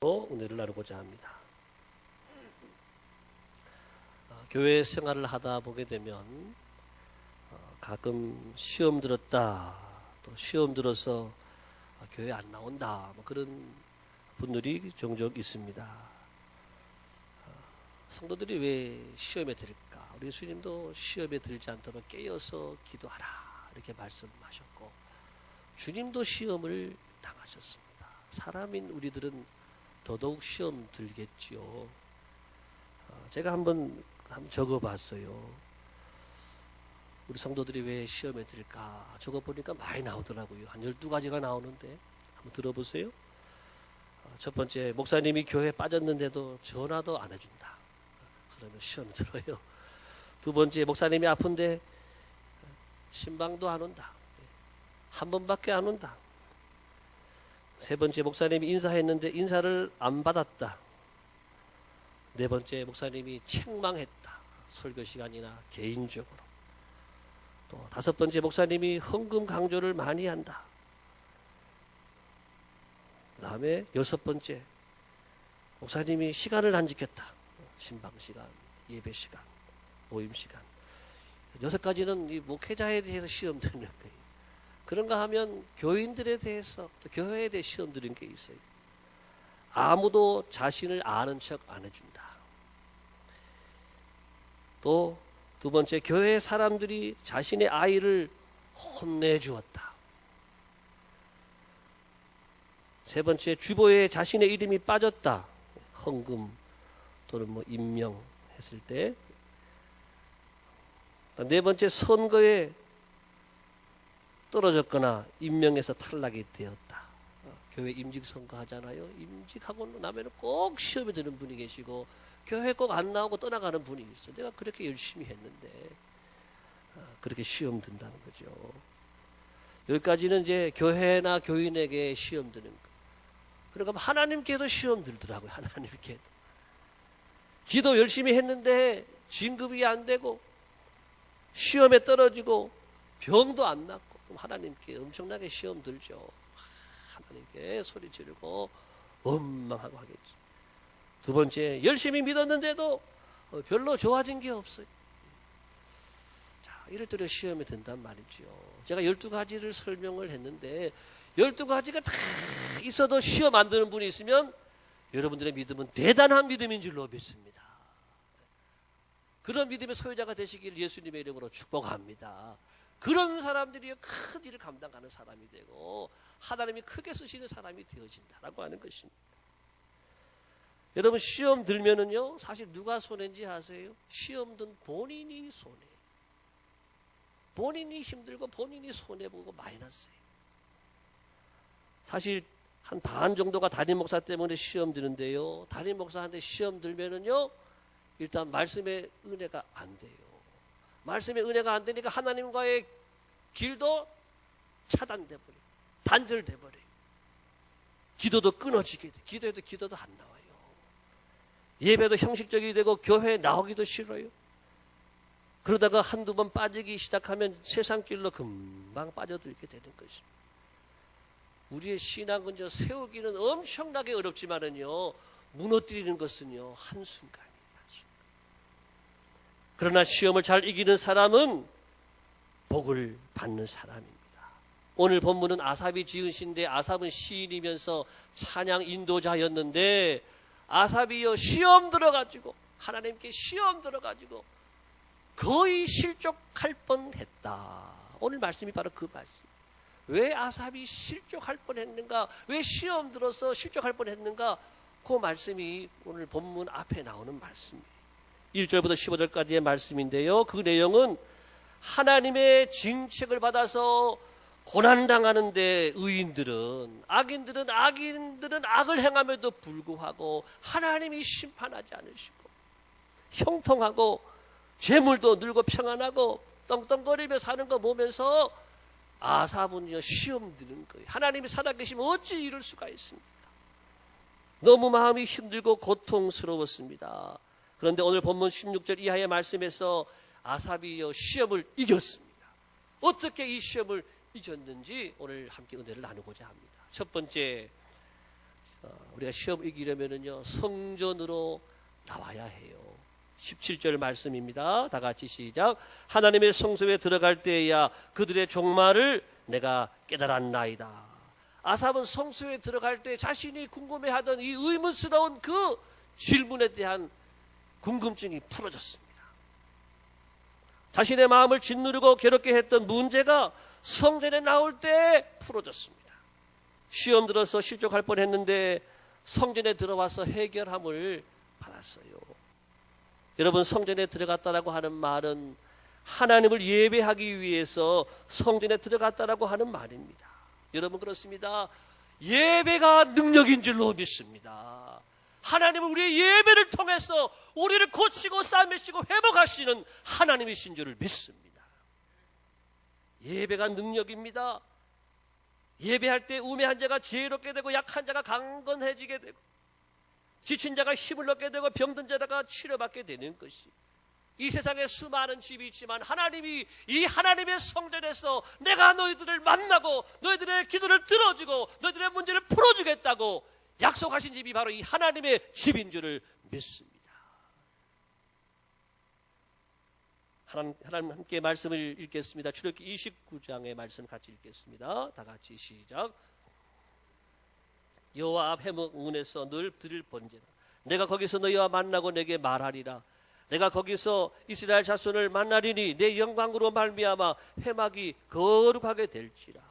말씀으로 은혜를 나누고자 합니다. 교회 생활을 하다 보게 되면 가끔 시험 들었다, 또 시험 들어서 교회 안 나온다, 그런 분들이 종종 있습니다. 성도들이 왜 시험에 들까? 우리 예수님도 시험에 들지 않도록 깨어서 기도하라 이렇게 말씀하셨고, 주님도 시험을 당하셨습니다. 사람인 우리들은 더더욱 시험 들겠지요. 제가 한번 적어봤어요. 우리 성도들이 왜 시험에 들까? 적어보니까 많이 나오더라고요. 한 12가지가 나오는데 한번 들어보세요. 첫 번째, 목사님이 교회에 빠졌는데도 전화도 안 해준다. 그러면 시험 들어요. 두 번째, 목사님이 아픈데 신방도 안 온다. 한 번밖에 안 온다. 세 번째, 목사님이 인사했는데 인사를 안 받았다. 네 번째, 목사님이 책망했다. 설교 시간이나 개인적으로. 또 다섯 번째, 목사님이 헌금 강조를 많이 한다. 그 다음에 여섯 번째, 목사님이 시간을 안 지켰다. 신방 시간, 예배 시간, 모임 시간. 여섯 가지는 이 목회자에 대해서 시험 드는 거예요. 그런가 하면 교인들에 대해서, 또 교회에 대해 시험 드는 게 있어요. 아무도 자신을 아는 척 안 해준다. 또 두 번째, 교회 사람들이 자신의 아이를 혼내주었다. 세 번째, 주보에 자신의 이름이 빠졌다. 헌금 또는 임명했을 때. 네 번째, 선거에 떨어졌거나 임명에서 탈락이 되었다. 교회 임직 선거 하잖아요. 임직하고 나면 꼭 시험에 드는 분이 계시고, 교회 꼭 안 나오고 떠나가는 분이 있어. 내가 그렇게 열심히 했는데 그렇게 시험 든다는 거죠. 여기까지는 이제 교회나 교인에게 시험 드는 거. 그러니까 하나님께도 시험 들더라고요. 하나님께도. 기도 열심히 했는데 진급이 안 되고 시험에 떨어지고 병도 안 낫고, 그럼 하나님께 엄청나게 시험 들죠. 하나님께 소리 지르고 원망하고 하겠죠. 두 번째, 열심히 믿었는데도 별로 좋아진 게 없어요. 자, 이럴 때는 시험에 든단 말이죠. 제가 12가지를 설명을 했는데 12가지가 다 있어도 시험 안 드는 분이 있으면 여러분들의 믿음은 대단한 믿음인 줄로 믿습니다. 그런 믿음의 소유자가 되시기를 예수님의 이름으로 축복합니다. 그런 사람들이 큰 일을 감당하는 사람이 되고 하나님이 크게 쓰시는 사람이 되어진다라고 하는 것입니다. 여러분, 시험 들면은요, 사실 누가 손해인지 아세요? 시험 든 본인이 손해. 본인이 힘들고 본인이 손해보고 마이너스예요. 사실 한 반 정도가 담임 목사 때문에 시험 드는데요, 담임 목사한테 시험 들면은요, 일단 말씀의 은혜가 안 돼요. 말씀의 은혜가 안 되니까 하나님과의 길도 차단돼 버려요. 단절돼 버려요. 기도도 끊어지게 돼. 기도해도 기도도 안 나와요. 예배도 형식적이 되고 교회에 나오기도 싫어요. 그러다가 한두 번 빠지기 시작하면 세상 길로 금방 빠져들게 되는 것입니다. 우리의 신앙은 세우기는 엄청나게 어렵지만은요, 무너뜨리는 것은요, 한순간이에요. 그러나 시험을 잘 이기는 사람은 복을 받는 사람입니다. 오늘 본문은 아삽이 지은 시인데, 아삽은 시인이면서 찬양 인도자였는데, 아삽이요, 시험 들어가지고, 하나님께 시험 들어가지고 거의 실족할 뻔했다. 오늘 말씀이 바로 그 말씀. 왜 아삽이 실족할 뻔했는가? 왜 시험 들어서 실족할 뻔했는가? 그 말씀이 오늘 본문 앞에 나오는 말씀이에요. 1절부터 15절까지의 말씀인데요, 그 내용은 하나님의 징책을 받아서 고난당하는데 악인들은 악을 행함에도 불구하고 하나님이 심판하지 않으시고 형통하고 재물도 늘고 평안하고 떵떵거리며 사는 거 보면서 아삽은요, 시험 드는 거예요. 하나님이 살아계시면 어찌 이럴 수가 있습니까? 너무 마음이 힘들고 고통스러웠습니다. 그런데 오늘 본문 16절 이하의 말씀에서 아삽이요, 시험을 이겼습니다. 어떻게 이 시험을 이겼는지 오늘 함께 은혜를 나누고자 합니다. 첫 번째, 우리가 시험 이기려면은요, 성전으로 나와야 해요. 17절 말씀입니다. 다 같이 시작. 하나님의 성소에 들어갈 때에야 그들의 종말을 내가 깨달았나이다. 아삽은 성소에 들어갈 때 자신이 궁금해하던 이 의문스러운 그 질문에 대한 궁금증이 풀어졌습니다. 자신의 마음을 짓누르고 괴롭게 했던 문제가 성전에 나올 때 풀어졌습니다. 시험 들어서 실족할 뻔했는데 성전에 들어와서 해결함을 받았어요. 여러분, 성전에 들어갔다라고 하는 말은 하나님을 예배하기 위해서 성전에 들어갔다라고 하는 말입니다. 여러분, 그렇습니다. 예배가 능력인 줄로 믿습니다. 하나님은 우리의 예배를 통해서 우리를 고치고 싸매시고 회복하시는 하나님이신 줄을 믿습니다. 예배가 능력입니다. 예배할 때 우매한 자가 지혜롭게 되고 약한 자가 강건해지게 되고 지친 자가 힘을 얻게 되고 병든 자가 치료받게 되는 것이, 이 세상에 수많은 집이 있지만 하나님이 이 하나님의 성전에서 내가 너희들을 만나고 너희들의 기도를 들어주고 너희들의 문제를 풀어주겠다고 약속하신 집이 바로 이 하나님의 집인 줄을 믿습니다. 하나님 함께 말씀을 읽겠습니다. 출애굽기 29장의 말씀 같이 읽겠습니다. 다 같이 시작. 여호와 앞 해문에서 늘 들을 번제라. 내가 거기서 너희와 만나고 내게 말하리라. 내가 거기서 이스라엘 자손을 만나리니 내 영광으로 말미암아 회막이 거룩하게 될지라.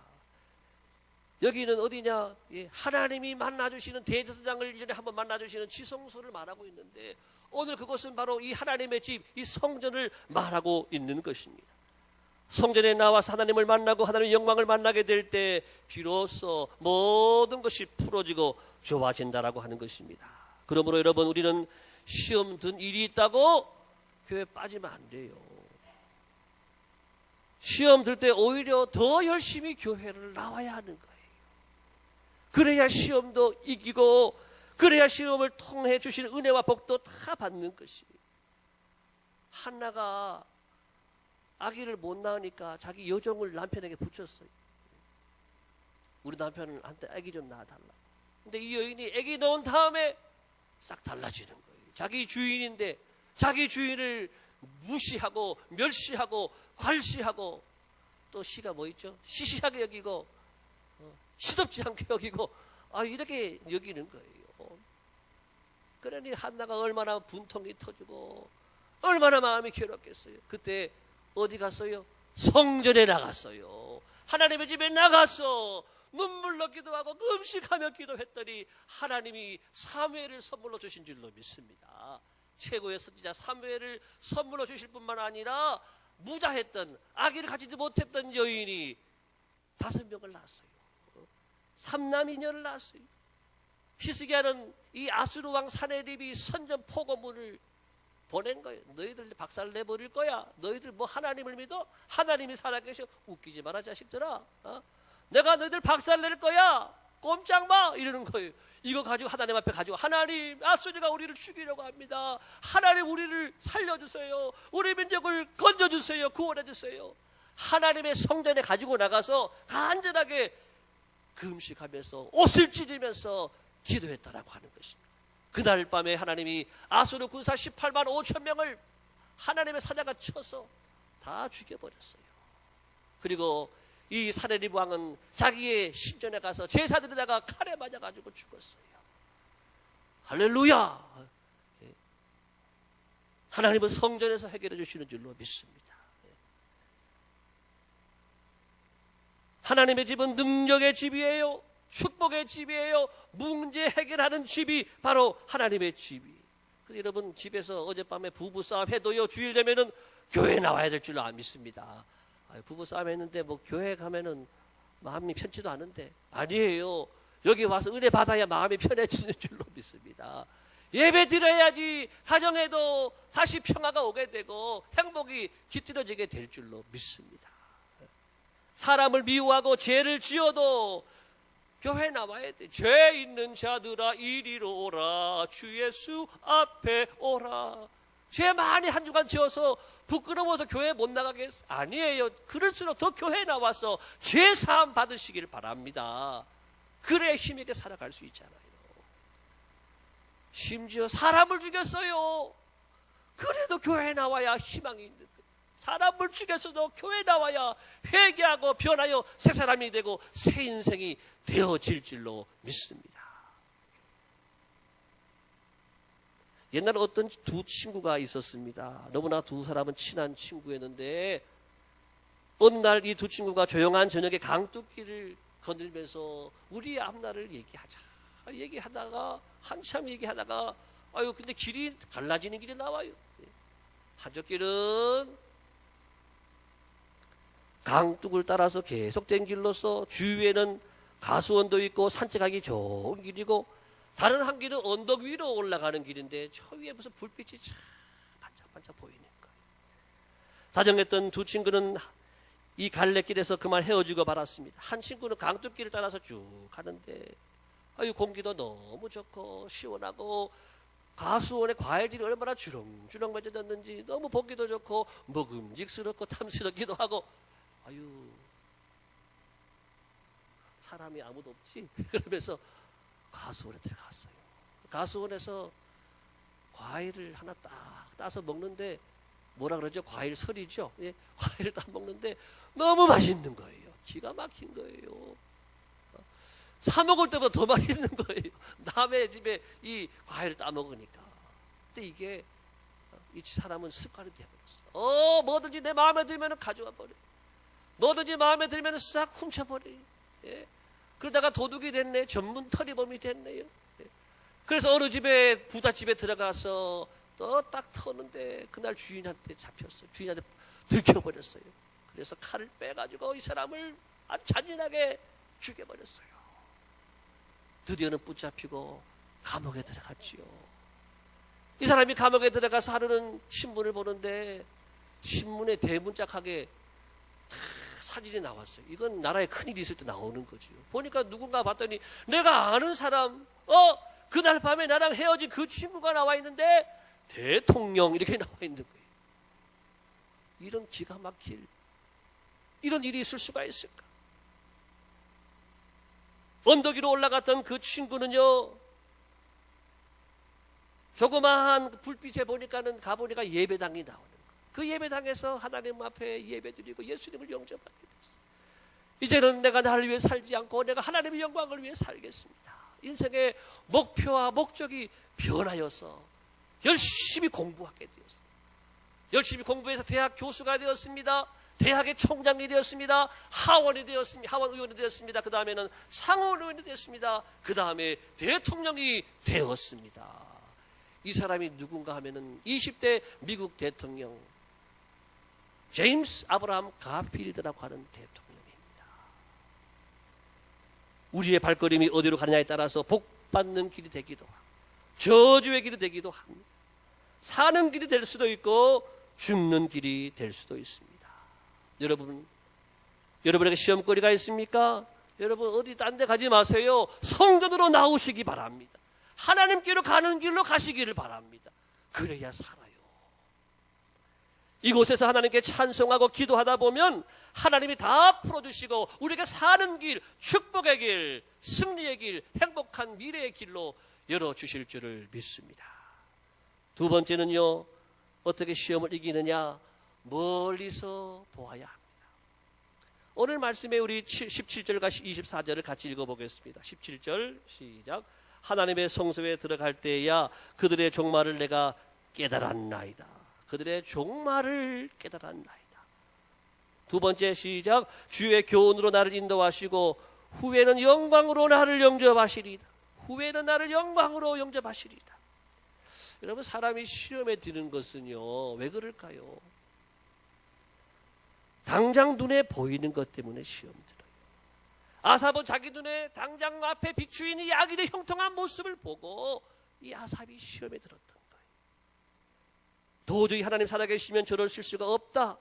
여기는 어디냐? 하나님이 만나주시는 대제사장을 1년에 한 번 만나주시는 지성소를 말하고 있는데, 오늘 그곳은 바로 이 하나님의 집, 이 성전을 말하고 있는 것입니다. 성전에 나와서 하나님을 만나고 하나님의 영광을 만나게 될 때 비로소 모든 것이 풀어지고 좋아진다라고 하는 것입니다. 그러므로 여러분, 우리는 시험 든 일이 있다고 교회 빠지면 안 돼요. 시험 들 때 오히려 더 열심히 교회를 나와야 하는 거예요. 그래야 시험도 이기고, 그래야 시험을 통해 주시는 은혜와 복도 다 받는 것이. 한나가 아기를 못 낳으니까 자기 여종을 남편에게 붙였어요. 우리 남편한테 아기 좀 낳아달라. 근데 이 여인이 아기 낳은 다음에 싹 달라지는 거예요. 자기 주인인데 자기 주인을 무시하고 멸시하고 괄시하고, 또 시가 뭐 있죠? 시시하게 여기고 시덥지 않게 여기고, 이렇게 여기는 거예요. 그러니 한나가 얼마나 분통이 터지고 얼마나 마음이 괴롭겠어요. 그때 어디 갔어요? 성전에 나갔어요. 하나님의 집에 나가서 눈물로 기도하고 금식하며 기도했더니 하나님이 사무엘을 선물로 주신 줄로 믿습니다. 최고의 선지자 사무엘을 선물로 주실 뿐만 아니라 무자했던, 아기를 가지지 못했던 여인이 5명을 낳았어요. 3남이녀를 낳았어요. 히스기야는 이 아수르 왕 사네립이 선전 포고문을 보낸 거예요. 너희들 박살 내버릴 거야. 너희들 뭐 하나님을 믿어? 하나님이 살아계셔. 웃기지 마라 자식들아. 내가 너희들 박살 낼 거야. 꼼짝 마. 이러는 거예요. 이거 가지고 하나님 앞에 가지고, 하나님, 아수르가 우리를 죽이려고 합니다. 하나님, 우리를 살려주세요. 우리 민족을 건져주세요. 구원해주세요. 하나님의 성전에 가지고 나가서 간절하게 금식하면서 옷을 찢으면서 기도했다라고 하는 것입니다. 그날 밤에 하나님이 아수르 군사 18만 5천 명을 하나님의 사자가 쳐서 다 죽여버렸어요. 그리고 이 사네립 왕은 자기의 신전에 가서 제사드리다가 칼에 맞아가지고 죽었어요. 할렐루야! 하나님은 성전에서 해결해 주시는 줄로 믿습니다. 하나님의 집은 능력의 집이에요. 축복의 집이에요. 문제 해결하는 집이 바로 하나님의 집이. 그래서 여러분, 집에서 어젯밤에 부부싸움 해도요, 주일 되면은 교회에 나와야 될 줄로 믿습니다. 부부싸움 했는데 뭐 교회 가면은 마음이 편치도 않은데, 아니에요. 여기 와서 은혜 받아야 마음이 편해지는 줄로 믿습니다. 예배 드려야지 가정에도 다시 평화가 오게 되고 행복이 깃들어지게 될 줄로 믿습니다. 사람을 미워하고 죄를 지어도 교회 나와야 돼. 죄 있는 자들아 이리로 오라. 주 예수 앞에 오라. 죄 많이 한 주간 지어서 부끄러워서 교회 못 나가겠어? 아니에요. 그럴수록 더 교회에 나와서 죄 사함 받으시길 바랍니다. 그래야 힘있게 살아갈 수 있잖아요. 심지어 사람을 죽였어요. 그래도 교회에 나와야 희망이 있는 거예요. 사람을 죽였어도 교회에 나와야 회개하고 변하여 새 사람이 되고 새 인생이 되어질 줄로 믿습니다. 옛날에 어떤 두 친구가 있었습니다. 너무나 두 사람은 친한 친구였는데 어느 날 이 두 친구가 조용한 저녁에 강둑길을 거닐면서 우리의 앞날을 얘기하다가 한참 얘기하다가 아유 근데 길이 갈라지는 길이 나와요. 한쪽 길은 강둑을 따라서 계속된 길로서 주위에는 가수원도 있고 산책하기 좋은 길이고 다른 한 길은 언덕 위로 올라가는 길인데 저 위에 무슨 불빛이 참 반짝반짝 보이는 거예요. 다정했던 두 친구는 이 갈래길에서 그만 헤어지고 말았습니다. 한 친구는 강둑길을 따라서 쭉 가는데 아유 공기도 너무 좋고 시원하고 가수원의 과일들이 얼마나 주렁주렁 맺어졌는지 너무 보기도 좋고 먹음직스럽고 탐스럽기도 하고 아유 사람이 아무도 없지 그러면서 가수원에 들어갔어요. 가수원에서 과일을 하나 딱 따서 먹는데 뭐라 그러죠? 과일 설이죠. 예, 과일을 딱 먹는데 너무 맛있는 거예요. 기가 막힌 거예요. 사 먹을 때보다 더 맛있는 거예요. 남의 집에 이 과일을 따 먹으니까. 근데 이게 이 사람은 습관이 되어버렸어. 뭐든지 내 마음에 들면 가져와 버려. 뭐든지 마음에 들면 싹 훔쳐버려. 예. 그러다가 도둑이 됐네. 전문 터리범이 됐네요. 예. 그래서 어느 집에 부잣집에 들어가서 또 딱 터는데 그날 주인한테 잡혔어요. 주인한테 들켜버렸어요. 그래서 칼을 빼가지고 이 사람을 아주 잔인하게 죽여버렸어요. 드디어는 붙잡히고 감옥에 들어갔지요. 이 사람이 감옥에 들어가서 하루는 신문을 보는데 신문에 대문짝하게 사진이 나왔어요. 이건 나라에 큰일이 있을 때 나오는 거죠. 보니까 누군가 봤더니 내가 아는 사람 그날 밤에 나랑 헤어진 그 친구가 나와 있는데 대통령 이렇게 나와 있는 거예요. 이런 기가 막힐 이런 일이 있을 수가 있을까? 언덕 위로 올라갔던 그 친구는요 조그마한 불빛에 보니까는 가보니까 예배당이 나오는 거예요. 그 예배당에서 하나님 앞에 예배드리고 예수님을 영접하게 됐어요. 이제는 내가 나를 위해 살지 않고 내가 하나님의 영광을 위해 살겠습니다. 인생의 목표와 목적이 변하여서 열심히 공부하게 되었습니다. 열심히 공부해서 대학 교수가 되었습니다. 대학의 총장이 되었습니다. 하원이 되었습니다. 하원 의원이 되었습니다. 그 다음에는 상원 의원이 되었습니다. 그 다음에 대통령이 되었습니다. 이 사람이 누군가 하면은 20대 미국 대통령 제임스 아브라함 가필드라고 하는 대통령입니다. 우리의 발걸음이 어디로 가느냐에 따라서 복받는 길이 되기도 하고 저주의 길이 되기도 합니다. 사는 길이 될 수도 있고 죽는 길이 될 수도 있습니다. 여러분에게 시험거리가 있습니까? 여러분 어디 딴 데 가지 마세요. 성전으로 나오시기 바랍니다. 하나님께로 가는 길로 가시기를 바랍니다. 그래야 살아요. 이곳에서 하나님께 찬송하고 기도하다 보면 하나님이 다 풀어주시고 우리가 사는 길, 축복의 길, 승리의 길, 행복한 미래의 길로 열어주실 줄을 믿습니다. 두 번째는요, 어떻게 시험을 이기느냐? 멀리서 보아야 합니다. 오늘 말씀에 우리 17절과 24절을 같이 읽어보겠습니다. 17절 시작. 하나님의 성소에 들어갈 때야 그들의 종말을 내가 깨달았나이다. 그들의 종말을 깨달았나이다. 두 번째 시작. 주의 교훈으로 나를 인도하시고 후에는 영광으로 나를 영접하시리다. 후에는 나를 영광으로 영접하시리다. 여러분 사람이 시험에 드는 것은요 왜 그럴까요? 당장 눈에 보이는 것 때문에 시험 들어요. 아삽은 자기 눈에 당장 앞에 비추이는 이 악인의 형통한 모습을 보고 이 아삽이 시험에 들었던 거예요. 도저히 하나님 살아계시면 저럴 실수가 없다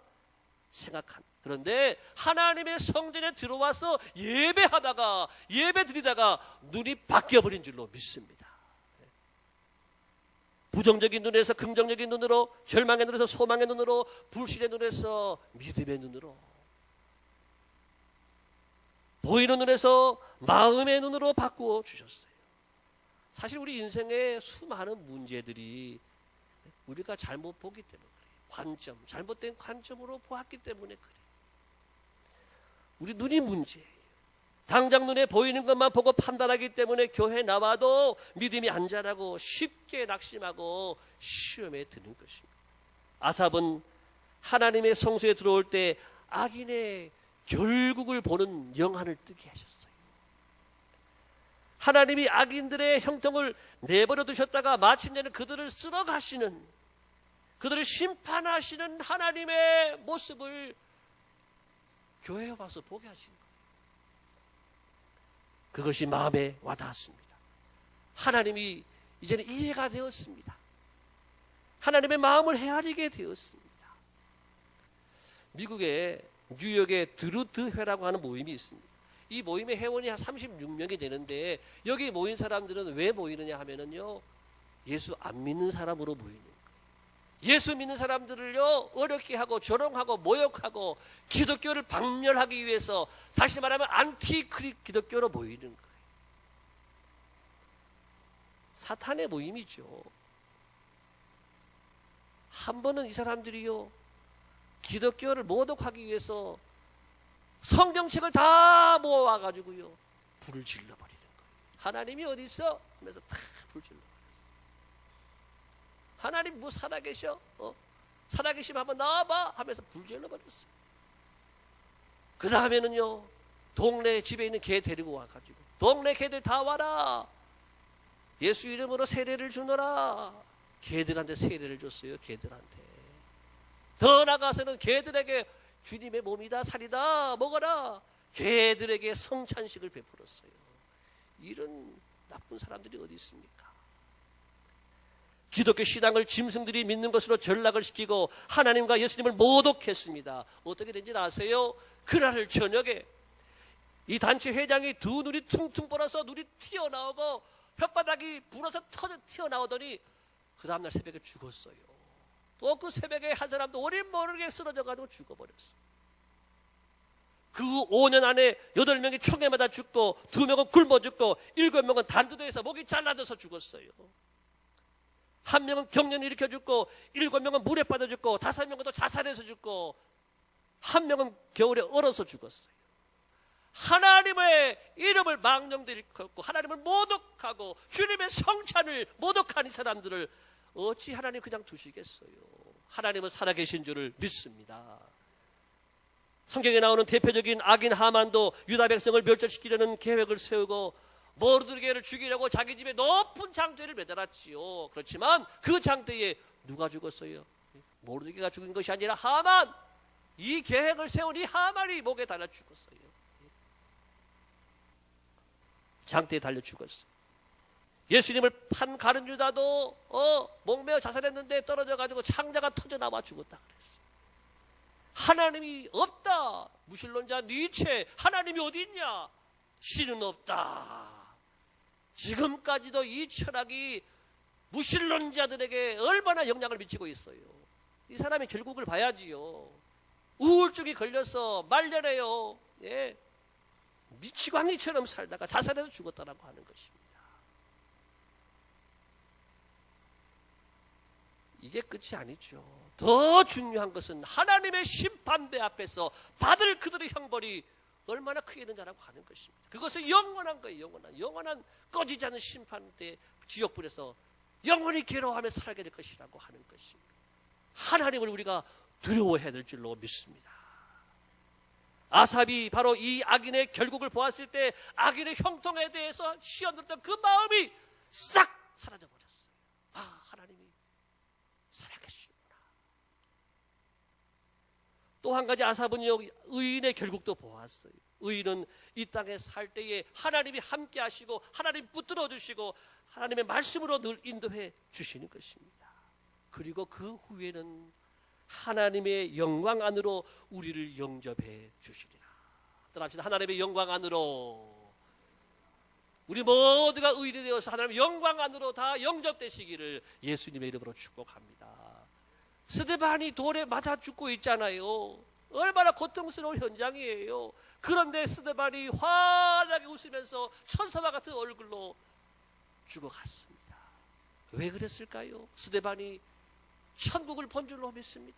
생각한. 그런데 하나님의 성전에 들어와서 예배하다가 예배 드리다가 눈이 바뀌어버린 줄로 믿습니다. 부정적인 눈에서 긍정적인 눈으로, 절망의 눈에서 소망의 눈으로, 불신의 눈에서 믿음의 눈으로, 보이는 눈에서 마음의 눈으로 바꾸어 주셨어요. 사실 우리 인생의 수많은 문제들이 우리가 잘못 보기 때문에 그래요. 잘못된 관점으로 보았기 때문에 그래요. 우리 눈이 문제예요. 당장 눈에 보이는 것만 보고 판단하기 때문에 교회 나와도 믿음이 안 자라고 쉽게 낙심하고 시험에 드는 것입니다. 아삽은 하나님의 성소에 들어올 때 악인의 결국을 보는 영안을 뜨게 하셨어요. 하나님이 악인들의 형통을 내버려 두셨다가 마침내는 그들을 쓸어가시는, 그들을 심판하시는 하나님의 모습을 교회에 와서 보게 하신 거예요. 그것이 마음에 와닿았습니다. 하나님이 이제는 이해가 되었습니다. 하나님의 마음을 헤아리게 되었습니다. 미국의 뉴욕의 드루트회라고 하는 모임이 있습니다. 이 모임의 회원이 한 36명이 되는데 여기 모인 사람들은 왜 모이느냐 하면은요, 예수 안 믿는 사람으로 모이는 거예요. 예수 믿는 사람들을요 어렵게 하고 조롱하고 모욕하고 기독교를 박멸하기 위해서, 다시 말하면 안티 기독교로 모이는 거예요. 사탄의 모임이죠. 한 번은 이 사람들이요 기독교를 모독하기 위해서 성경책을 다 모아가지고요 불을 질러버리는 거예요. 하나님이 어디 있어? 하면서 다 불 질러버렸어요. 하나님 뭐 살아계셔? 살아계시면 한번 나와봐 하면서 불 질러버렸어요. 그 다음에는요 동네 집에 있는 개 데리고 와가지고 동네 개들 다 와라, 예수 이름으로 세례를 주노라. 개들한테 세례를 줬어요. 개들한테. 더 나가서는 개들에게 주님의 몸이다 살이다 먹어라, 개들에게 성찬식을 베풀었어요. 이런 나쁜 사람들이 어디 있습니까? 기독교 신앙을 짐승들이 믿는 것으로 전락을 시키고 하나님과 예수님을 모독했습니다. 어떻게 된지 아세요? 그날 저녁에 이 단체 회장이 두 눈이 퉁퉁 불어서 눈이 튀어나오고 혓바닥이 불어서 튀어나오더니 그 다음날 새벽에 죽었어요. 또 그 새벽에 한 사람도 어린 모르게 쓰러져가지고 죽어버렸어요. 그 5년 안에 8명이 총에 맞아 죽고 2명은 굶어 죽고 7명은 단두대에서 목이 잘라져서 죽었어요. 1명은 경련을 일으켜 죽고 7명은 물에 빠져 죽고 5명은 또 자살해서 죽고 1명은 겨울에 얼어서 죽었어요. 하나님의 이름을 망령되이 일컫고 하나님을 모독하고 주님의 성찬을 모독한 이 사람들을 어찌 하나님 그냥 두시겠어요? 하나님은 살아계신 줄을 믿습니다. 성경에 나오는 대표적인 악인 하만도 유다 백성을 멸절시키려는 계획을 세우고 모르드게를 죽이려고 자기 집에 높은 장대를 매달았지요. 그렇지만 그 장대에 누가 죽었어요? 모르드게가 죽은 것이 아니라 하만, 이 계획을 세운 이 하만이 목에 달려 죽었어요. 장대에 달려 죽었어요. 예수님을 판 가룟 유다도 목매어 자살했는데 떨어져가지고 창자가 터져나와 죽었다 그랬어요. 하나님이 없다. 무신론자 니체, 하나님이 어디 있냐? 신은 없다. 지금까지도 이 철학이 무신론자들에게 얼마나 영향을 미치고 있어요. 이 사람이 결국을 봐야지요. 우울증이 걸려서 말년에요. 예. 미치광이처럼 살다가 자살해서 죽었다라고 하는 것입니다. 이게 끝이 아니죠. 더 중요한 것은 하나님의 심판대 앞에서 받을 그들의 형벌이 얼마나 크게 있는지라고 하는 것입니다. 그것은 영원한 거예요. 영원한 꺼지지 않는 심판대 지옥불에서 영원히 괴로워하며 살게 될 것이라고 하는 것입니다. 하나님을 우리가 두려워해야 될 줄로 믿습니다. 아삽이 바로 이 악인의 결국을 보았을 때 악인의 형통에 대해서 시험 들었던 그 마음이 싹 사라져 버렸어요. 아, 하나님이 살아계시구나. 또 한 가지 아삽은요, 의인의 결국도 보았어요. 의인은 이 땅에 살 때에 하나님이 함께 하시고 하나님 붙들어 주시고 하나님의 말씀으로 늘 인도해 주시는 것입니다. 그리고 그 후에는 하나님의 영광 안으로 우리를 영접해 주시리라. 따라합시다. 하나님의 영광 안으로 우리 모두가 의인이 되어서 하나님의 영광 안으로 다 영접되시기를 예수님의 이름으로 축복합니다. 스데반이 돌에 맞아 죽고 있잖아요. 얼마나 고통스러운 현장이에요. 그런데 스데반이 환하게 웃으면서 천사와 같은 얼굴로 죽어갔습니다. 왜 그랬을까요? 스데반이 천국을 본 줄로 믿습니다.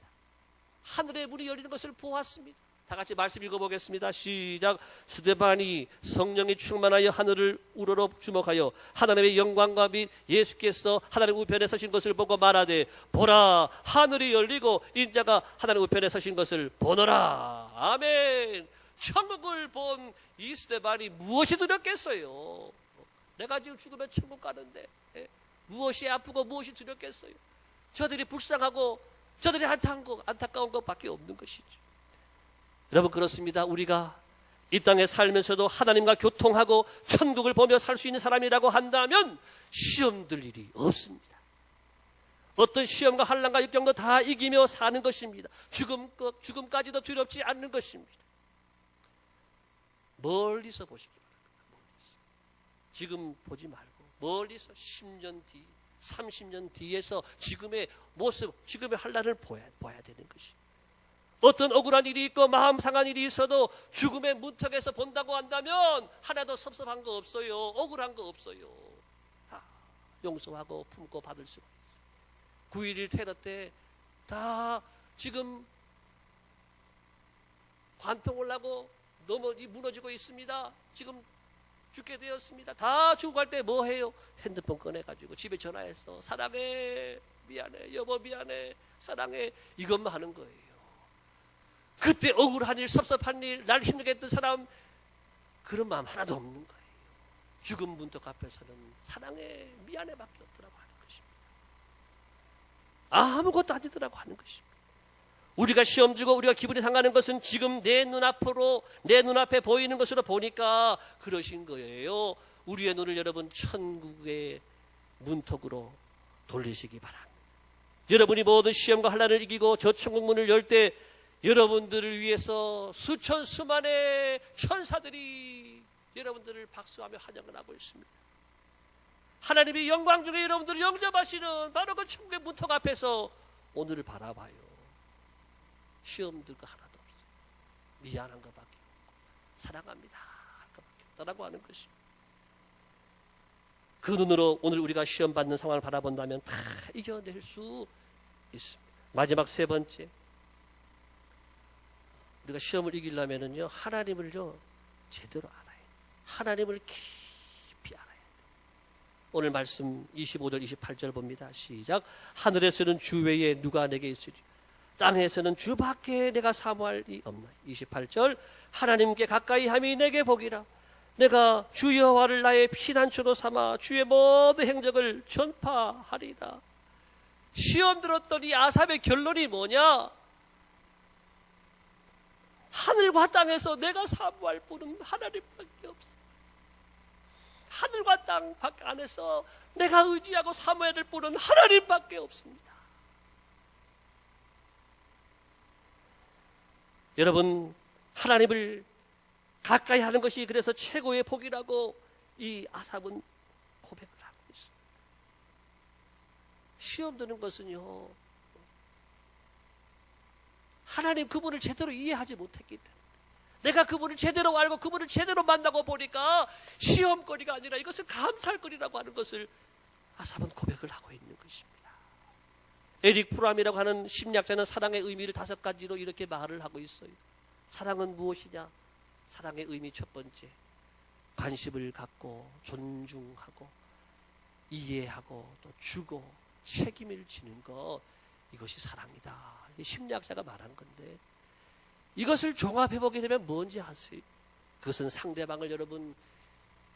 하늘의 문이 열리는 것을 보았습니다. 다 같이 말씀 읽어보겠습니다. 시작. 스데반이 성령이 충만하여 하늘을 우러러 주목하여 하나님의 영광과 및 예수께서 하나님 우편에 서신 것을 보고 말하되 보라 하늘이 열리고 인자가 하나님 우편에 서신 것을 보노라. 아멘. 천국을 본 이 스데반이 무엇이 두렵겠어요? 내가 지금 죽으면 천국 가는데 무엇이 아프고 무엇이 두렵겠어요? 저들이 불쌍하고 저들이 안타까운 것밖에 없는 것이죠. 여러분 그렇습니다. 우리가 이 땅에 살면서도 하나님과 교통하고 천국을 보며 살 수 있는 사람이라고 한다면 시험 들 일이 없습니다. 어떤 시험과 환난과 역경도 다 이기며 사는 것입니다. 죽음까지도 두렵지 않는 것입니다. 멀리서 보시기 바랍니다. 지금 보지 말고 멀리서 10년 뒤, 30년 뒤에서 지금의 모습, 지금의 환난을 봐야 되는 것입니다. 어떤 억울한 일이 있고 마음 상한 일이 있어도 죽음의 문턱에서 본다고 한다면 하나도 섭섭한 거 없어요. 억울한 거 없어요. 다 용서하고 품고 받을 수가 있어요. 9.11 테러 때 다 지금 관통을 하고 무너지고 있습니다. 지금 죽게 되었습니다. 다 죽어갈 때 뭐 해요? 핸드폰 꺼내가지고 집에 전화해서 사랑해, 미안해, 여보 미안해, 사랑해, 이것만 하는 거예요. 그때 억울한 일, 섭섭한 일, 날 힘들게 했던 사람 그런 마음 하나도 없는 거예요. 죽음 문턱 앞에서는 사랑해, 미안해밖에 없더라고 하는 것입니다. 아무것도 아니더라고 하는 것입니다. 우리가 시험 들고 우리가 기분이 상하는 것은 지금 내 눈앞에 보이는 것으로 보니까 그러신 거예요. 우리의 눈을 여러분 천국의 문턱으로 돌리시기 바랍니다. 여러분이 모든 시험과 환난을 이기고 저 천국 문을 열 때 여러분들을 위해서 수천 수만의 천사들이 여러분들을 박수하며 환영을 하고 있습니다. 하나님이 영광 중에 여러분들을 영접하시는 바로 그 천국의 문턱 앞에서 오늘을 바라봐요. 시험 들 거 하나도 없어요. 미안한 것밖에 없고 사랑합니다 할 것밖에 없다라고 하는 것입니다. 그 눈으로 오늘 우리가 시험 받는 상황을 바라본다면 다 이겨낼 수 있습니다. 마지막 세 번째, 우리가 시험을 이기려면은요 하나님을요 제대로 알아야 돼요. 하나님을 깊이 알아야 돼요. 오늘 말씀 25절 28절 봅니다. 시작. 하늘에서는 주 외에 누가 내게 있으리 땅에서는 주밖에 내가 사모할 이 없나. 28절. 하나님께 가까이 함이 내게 복이라. 내가 주 여호와를 나의 피난처로 삼아 주의 모든 행적을 전파하리라. 시험 들었더니 아삽의 결론이 뭐냐? 하늘과 땅에서 내가 사모할 분은 하나님밖에 없어. 하늘과 땅 안에서 내가 의지하고 사모해야 될 분은 하나님밖에 없습니다. 여러분 하나님을 가까이 하는 것이 그래서 최고의 복이라고 이 아삽은 고백을 하고 있습니다. 시험 드는 것은요 하나님 그분을 제대로 이해하지 못했기 때문에 내가 그분을 제대로 알고 그분을 제대로 만나고 보니까 시험거리가 아니라 이것은 감사할거리라고 하는 것을 아삽은 고백을 하고 있는 것입니다. 에릭 프람이라고 하는 심리학자는 사랑의 의미를 5가지로 이렇게 말을 하고 있어요. 사랑은 무엇이냐? 사랑의 의미 첫 번째, 관심을 갖고 존중하고 이해하고 또 주고 책임을 지는 것, 이것이 사랑이다. 심리학자가 말한 건데 이것을 종합해보게 되면 뭔지 아세요? 그것은 상대방을 여러분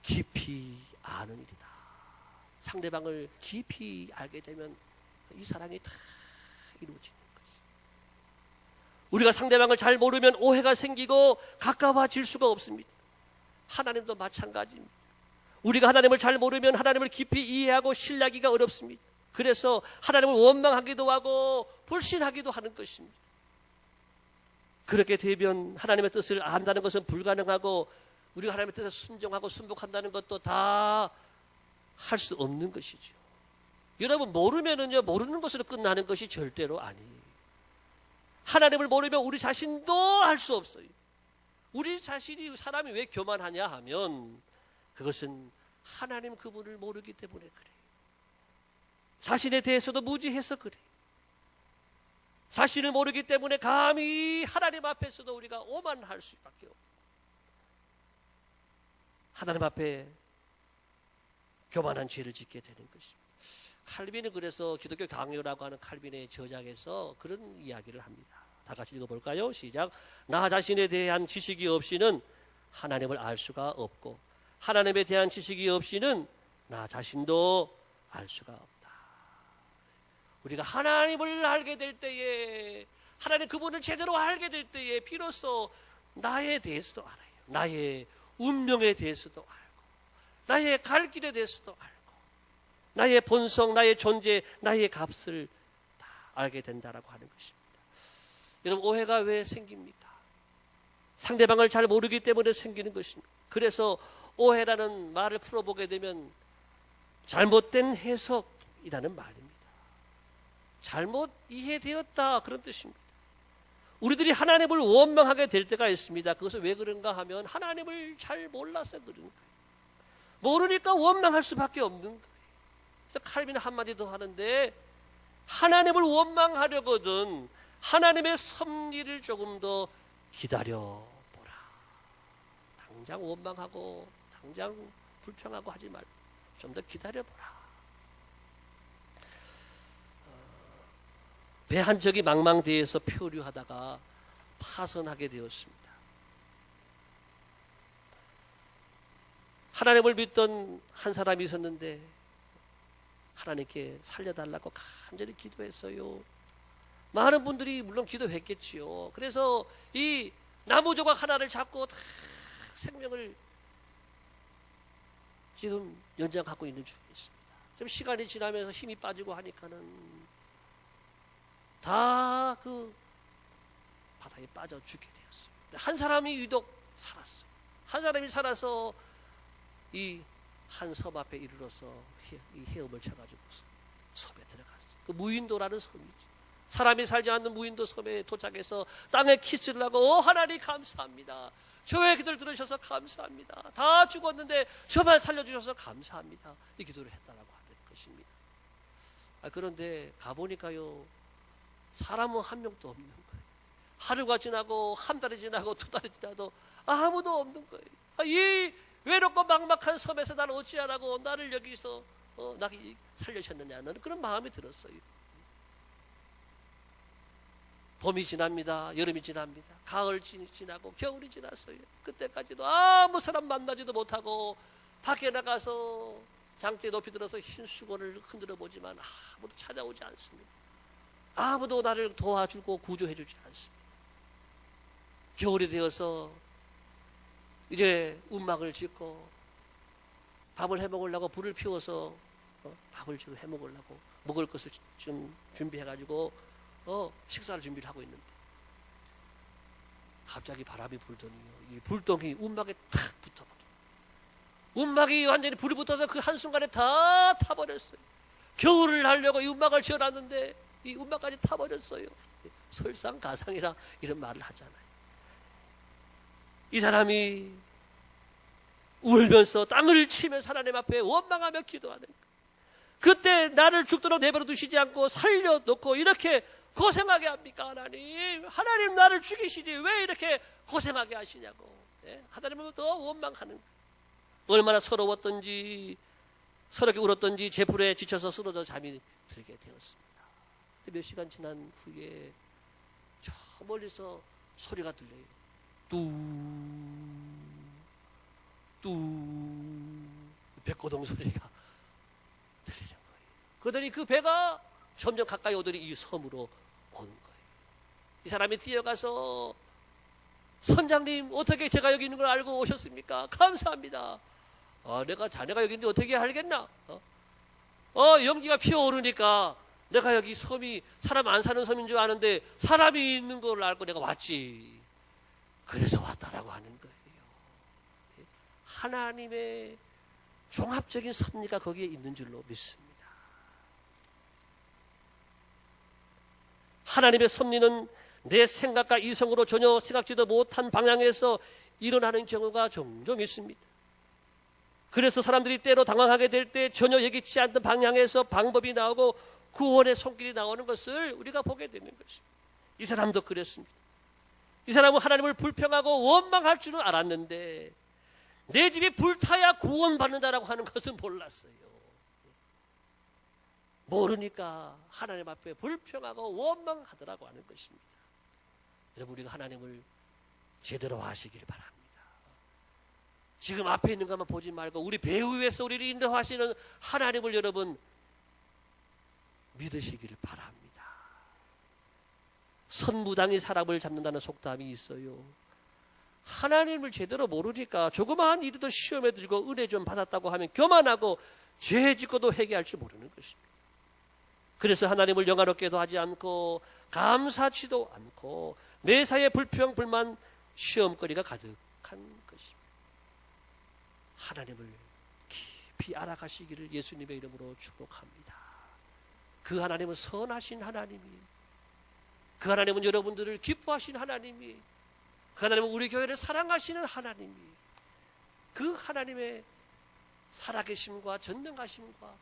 깊이 아는 일이다. 상대방을 깊이 알게 되면 이 사랑이 다 이루어지는 것이죠. 우리가 상대방을 잘 모르면 오해가 생기고 가까워질 수가 없습니다. 하나님도 마찬가지입니다. 우리가 하나님을 잘 모르면 하나님을 깊이 이해하고 신뢰하기가 어렵습니다. 그래서 하나님을 원망하기도 하고 불신하기도 하는 것입니다. 그렇게 되면 하나님의 뜻을 안다는 것은 불가능하고 우리가 하나님의 뜻에 순종하고 순복한다는 것도 다 할 수 없는 것이죠. 여러분 모르면은요 모르는 것으로 끝나는 것이 절대로 아니에요. 하나님을 모르면 우리 자신도 알 수 없어요. 우리 자신이 사람이 왜 교만하냐 하면 그것은 하나님 그분을 모르기 때문에 그래. 자신에 대해서도 무지해서 그래. 자신을 모르기 때문에 감히 하나님 앞에서도 우리가 오만할 수밖에 없고, 하나님 앞에 교만한 죄를 짓게 되는 것입니다. 칼빈은 그래서 기독교 강요라고 하는 칼빈의 저작에서 그런 이야기를 합니다. 다 같이 읽어볼까요? 시작. 나 자신에 대한 지식이 없이는 하나님을 알 수가 없고, 하나님에 대한 지식이 없이는 나 자신도 알 수가 없다. 우리가 하나님을 알게 될 때에, 하나님 그분을 제대로 알게 될 때에 비로소 나에 대해서도 알아요. 나의 운명에 대해서도 알고, 나의 갈 길에 대해서도 알고, 나의 본성, 나의 존재, 나의 값을 다 알게 된다라고 하는 것입니다. 여러분, 오해가 왜 생깁니까? 상대방을 잘 모르기 때문에 생기는 것입니다. 그래서 오해라는 말을 풀어보게 되면 잘못된 해석이라는 말입니다. 잘못 이해되었다, 그런 뜻입니다. 우리들이 하나님을 원망하게 될 때가 있습니다. 그것은 왜 그런가 하면 하나님을 잘 몰라서 그런 거예요. 모르니까 원망할 수밖에 없는 거예요. 그래서 칼빈은 한마디 더 하는데, 하나님을 원망하려거든 하나님의 섭리를 조금 더 기다려보라. 당장 원망하고 당장 불평하고 하지 말고 좀 더 기다려보라. 배 한 척이 망망대해에서 표류하다가 파선하게 되었습니다. 하나님을 믿던 한 사람이 있었는데 하나님께 살려달라고 간절히 기도했어요. 많은 분들이 물론 기도했겠지요. 그래서 이 나무 조각 하나를 잡고 다 생명을 지금 연장하고 있는 중에 있습니다. 좀 시간이 지나면서 힘이 빠지고 하니까는 다 그 바다에 빠져 죽게 되었습니다. 한 사람이 유독 살았어요. 한 사람이 살아서 이 한 섬 앞에 이르러서 이 헤엄을 쳐가지고 섬에 들어갔어요. 그 무인도라는 섬이죠. 사람이 살지 않는 무인도 섬에 도착해서 땅에 키스를 하고, 하나님 감사합니다. 저의 기도를 들으셔서 감사합니다. 다 죽었는데 저만 살려주셔서 감사합니다. 이 기도를 했다라고 하는 것입니다. 그런데 가보니까요, 사람은 한 명도 없는 거예요. 하루가 지나고 한 달이 지나고 두 달이 지나도 아무도 없는 거예요. 이 외롭고 막막한 섬에서 나를 어찌하라고 나를 여기서 나를 살려셨느냐는 그런 마음이 들었어요. 봄이 지납니다. 여름이 지납니다. 가을 지나고 겨울이 지났어요. 그때까지도 아무 사람 만나지도 못하고 밖에 나가서 장대 높이 들어서 흰 수건을 흔들어 보지만 아무도 찾아오지 않습니다. 아무도 나를 도와주고 구조해 주지 않습니다. 겨울이 되어서 이제 움막을 짓고 밥을 해먹으려고 불을 피워서 밥을 지금 해먹으려고 먹을 것을 좀 준비해가지고 식사를 준비를 하고 있는데 갑자기 바람이 불더니요, 이 불똥이 움막에 탁 붙어버려요. 움막이 완전히 불이 붙어서 그 한순간에 다 타버렸어요. 겨울을 하려고 이 움막을 지어놨는데 이 움막까지 타버렸어요. 설상가상이라 이런 말을 하잖아요. 이 사람이 울면서 땅을 치면서 하나님 앞에 원망하며 기도하는 거예요. 그때 나를 죽도록 내버려 두시지 않고 살려놓고 이렇게 고생하게 합니까? 하나님 나를 죽이시지 왜 이렇게 고생하게 하시냐고. 하나님은 더 원망하는 거예요. 얼마나 서러웠던지 서럽게 울었던지 제풀에 지쳐서 쓰러져 잠이 들게 되었습니다. 몇 시간 지난 후에 저 멀리서 소리가 들려요. 백고동 소리가 들리는 거예요. 그러더니 그 배가 점점 가까이 오더니 이 섬으로 오는 거예요. 이 사람이 뛰어가서 선장님 어떻게 제가 여기 있는 걸 알고 오셨습니까? 감사합니다. 내가 자네가 여기 있는데 어떻게 알겠나? 연기가 피어오르니까 내가 여기 섬이 사람 안 사는 섬인 줄 아는데 사람이 있는 걸 알고 내가 왔지. 그래서 왔다라고 하는 거예요. 하나님의 종합적인 섭리가 거기에 있는 줄로 믿습니다. 하나님의 섭리는 내 생각과 이성으로 전혀 생각지도 못한 방향에서 일어나는 경우가 종종 있습니다. 그래서 사람들이 때로 당황하게 될 때 전혀 예기치 않던 방향에서 방법이 나오고 구원의 손길이 나오는 것을 우리가 보게 되는 것입니다. 이 사람도 그랬습니다. 이 사람은 하나님을 불평하고 원망할 줄은 알았는데 내 집이 불타야 구원받는다라고 하는 것은 몰랐어요. 모르니까 하나님 앞에 불평하고 원망하더라고 하는 것입니다. 여러분, 우리가 하나님을 제대로 아시길 바랍니다. 지금 앞에 있는 것만 보지 말고 우리 배우 위에서 우리를 인도하시는 하나님을 여러분 믿으시길 바랍니다. 선무당이 사람을 잡는다는 속담이 있어요. 하나님을 제대로 모르니까 조그마한 일도 시험에 들고 은혜 좀 받았다고 하면 교만하고 죄 짓고도 회개할 줄 모르는 것입니다. 그래서 하나님을 영화롭게도 하지 않고 감사치도 않고 매사에 불평, 불만, 시험거리가 가득한 것입니다. 하나님을 깊이 알아가시기를 예수님의 이름으로 축복합니다. 그 하나님은 선하신 하나님이, 그 하나님은 여러분들을 기뻐하신 하나님이, 그 하나님은 우리 교회를 사랑하시는 하나님이, 그 하나님의 살아계심과 전능하심과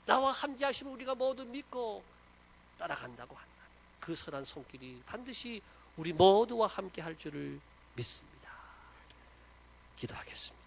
나와 함께하심을 우리가 모두 믿고 따라간다고 한다. 그 선한 손길이 반드시 우리 모두와 함께 할 줄을 믿습니다. 기도하겠습니다.